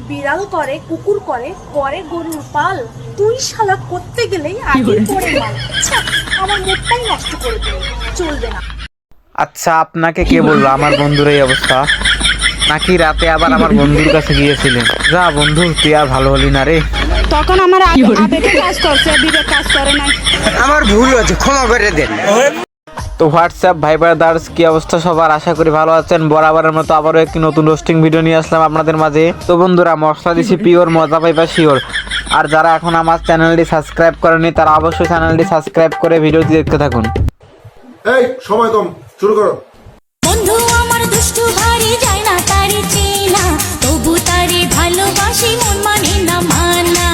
বিড়াল করে, কুকুর করে, করে গরুর পাল, তুই শালা করতে গেলেই আগে পড়ে মাল। আমার মুখটাই নষ্ট করে দিল, চলবে না। আচ্ছা, আপনাকে কে বললো আমার বন্ধুর এই অবস্থা? নাকি রাতে আবার আমার বন্ধুর কাছে গিয়েছিলেন? যা বন্ধু, তুই আর ভালো হলি না রে। তখন আমার আবেগে কাজ করছে, বিবেক কাজ করে নাই। আমার ভুল হয়েছে, ক্ষমা করে দেন। তো হোয়াটসঅ্যাপ ভাই ব্রাদার্স, কি অবস্থা সবার? আশা করি ভালো আছেন। বরাবরের মতো আবারও একটি নতুন রোস্টিং ভিডিও নিয়ে আসলাম আপনাদের মাঝে। তো বন্ধুরা, মশলা দিছি পিওর, মজা পাইবা শিওর। আর যারা এখন আমার চ্যানেলটি সাবস্ক্রাইব করেনি তারা অবশ্যই চ্যানেলটি সাবস্ক্রাইব করে ভিডিওটি দেখতে থাকুন। এই সময় কম, শুরু করো। বন্ধু আমার দুষ্টু ভারী যায় না তারি চেনা, তবু তারে ভালোবাসি মন মানে না মানা।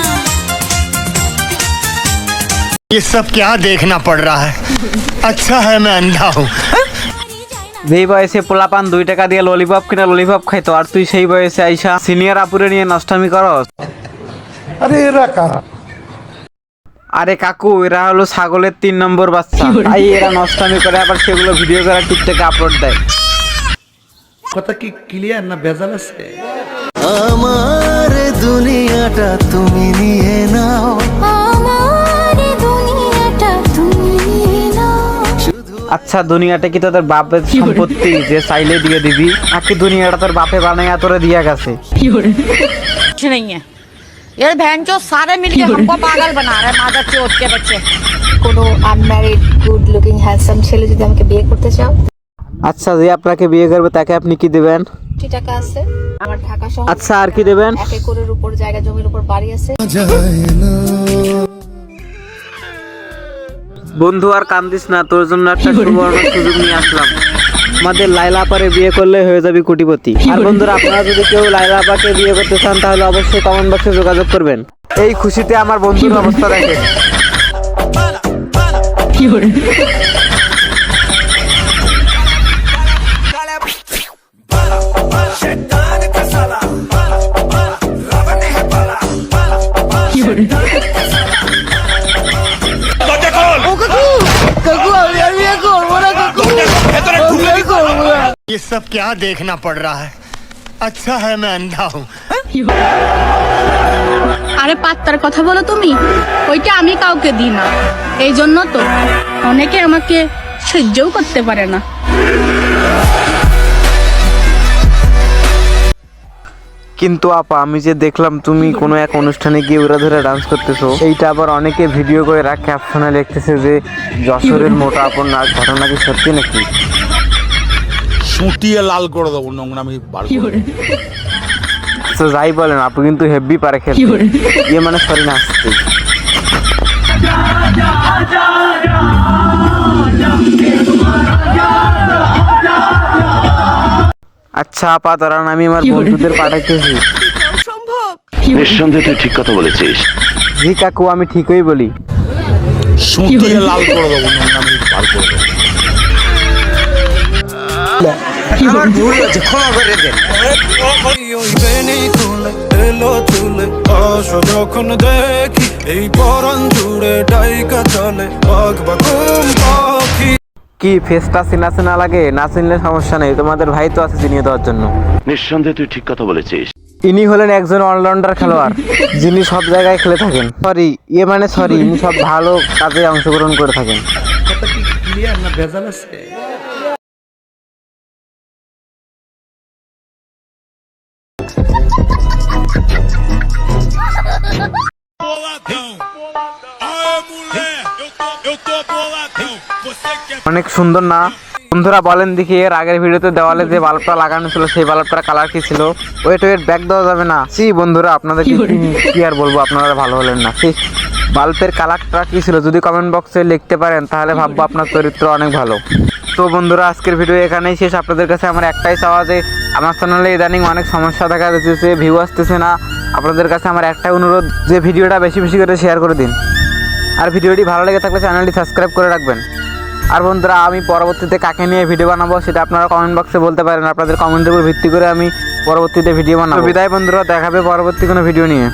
ये सब क्या देखना पड़ रहा है? अच्छा है मैं अंधा हूँ। যেই বয়সে পোলাপান 2 টাকা দিয়ে ললিপপ কিনা ললিপপ খাইতো, আর তুই সেই বয়সে আইসা সিনিয়র আপুরে নিয়ে নষ্টামি করস। আরে এরা কারা? আরে কাকু, এরা হলো ছাগলের 3 নম্বর বাচ্চা। তাই এরা নষ্টামি করে, আবার সেগুলো ভিডিও করে টিকটকে আপলোড দেয়। কথা কি ক্লিয়ার না ভেজাল আছে? আমার দুনিয়াটা তুমি নিয়ে নাও, আমার দুনিয়াটা তুমি নাও। আচ্ছা, দুনিয়াটা কি তোদের বাপের সম্পত্তি যে চাইলে দিয়ে দিবি, নাকি দুনিয়াটা তোর বাপে বানাইয়া তোরে দিয়া গেছে? कुछ नहीं है, ये बहन जो सारे मिलके हमको पागल बना रहे हैं, मादर चोद के बच्चे। কোনো আনম্যারিড গুড লুকিং হ্যান্ডসাম ছেলে যদি আমাকে বিয়ে করতে চাও, আচ্ছা, যে আপনাকে বিয়ে করবে তাকে আপনি কি দিবেন? কোটি টাকা আছে আমার, ঢাকা শহর আচ্ছা, আর কি দেবেন? 1 একরের উপর জায়গা জমির উপর বাড়ি আছে। বন্ধু আর কান্দিস না, তোর জন্য একটা সুবর্ণ সুযোগ নিয়ে আসলাম। আমাদের লাইলা আপারে বিয়ে করলে হয়ে যাবি কোটিপতি। আর বন্ধুরা, আপনারা যদি কেউ লাইলা আপাকে বিয়ে করতে চান তাহলে অবশ্যই কমেন্ট বক্সে যোগাযোগ করবেন। এই খুশিতে আমার বন্ধুর অবস্থা দেখে। ये सब क्या देखना पड़ रहा है? अच्छा है मैं अंधा हूँ। আরে পাত্তার কথা বলো তুমি, ওইটা আমি কাউকে দিই না, এই জন্য তো অনেকে আমাকে সহ্যও করতে পারে না। কিন্তু আপা, আমি যে দেখলাম তুমি কোনো এক অনুষ্ঠানে গিয়ে ওরা ধরে ডান্স করতেছো, এইটা আবার অনেকে ভিডিও করে ক্যাপশনে লিখতেছে যে যশোরের মোটা আপন নাচ। ঘটনা কি সত্যি নাকি? সুটিয়ে লাল করে দেবো, নোংরামি বার করে। তো যাই বলেন, আপু কিন্তু হেভি পারে খেলতে। ইয়ে মানে সরি, নাচতে। আচ্ছা আপা, তারা আমি আমার বন্ধুদের পাঠাইতেছি। নিঃসন্দেহে তুই ঠিক কথা বলেছিস। জি কাকু, আমি ঠিকই বলি। সুটিয়ে লাল করে দেবো, নোংরামি বার করে দেবো। আমার ভুল হয়েছে, ক্ষমা করে দেন। যখন দেখি এই পরান জুড়ে ডাইকা চলে বাঘ বাকুম পাখি। কি ফেসটা চিনা চিনা লাগে? না চিনলে সমস্যা নেই, তোমাদের ভাই তো আছে চিনিয়ে দেওয়ার জন্য। নিঃসন্দেহে তুই ঠিক কথা বলেছিস। ইনি হলেন একজন অলরাউন্ডার খেলোয়াড়, যিনি সব জায়গায় খেলে থাকেন। সরি, ইয়ে মানে সরি, ইনি সব ভালো কাজে অংশগ্রহণ করে থাকেন। কথা কি ক্লিয়ার না ভেজাল আছে? অনেক সুন্দর না বন্ধুরা? বলেন দেখি, এর আগের ভিডিওতে দেওয়ালে যে বাল্বটা লাগানো ছিল সেই বাল্বটার কালার কি ছিল? ওয়েট ব্যাক দেওয়া যাবে না। সি বন্ধুরা, আপনাদের কি আর বলবো, আপনারা ভালো হলেন না। সি বাল্বের কালারটা কি ছিল যদি কমেন্ট বক্সে লিখতে পারেন তাহলে ভাববো আপনার চরিত্র অনেক ভালো। তো বন্ধুরা, আজকের ভিডিও এখানেই শেষ। আপনাদের কাছে আমার একটাই চাওয়া যে আমার চ্যানেলে ইদানিং অনেক সমস্যা দেখা যাচ্ছে, ভিউ আসতেছে না। আপনাদের কাছে আমার একটাই অনুরোধ যে ভিডিওটা বেশি বেশি করে শেয়ার করে দিন। আর ভিডিওটি ভালো লেগে থাকলে চ্যানেলটি সাবস্ক্রাইব করে রাখবেন। আর বন্ধুরা, আমি পরবর্তীতে কাকে নিয়ে ভিডিও বানাবো সেটা আপনারা কমেন্ট বক্সে বলতে পারেন। আপনাদের কমেন্টের উপর ভিত্তি করে আমি পরবর্তীতে ভিডিও বানাবো। বিদায় বন্ধুরা, দেখাবে পরবর্তী কোনো ভিডিও নিয়ে।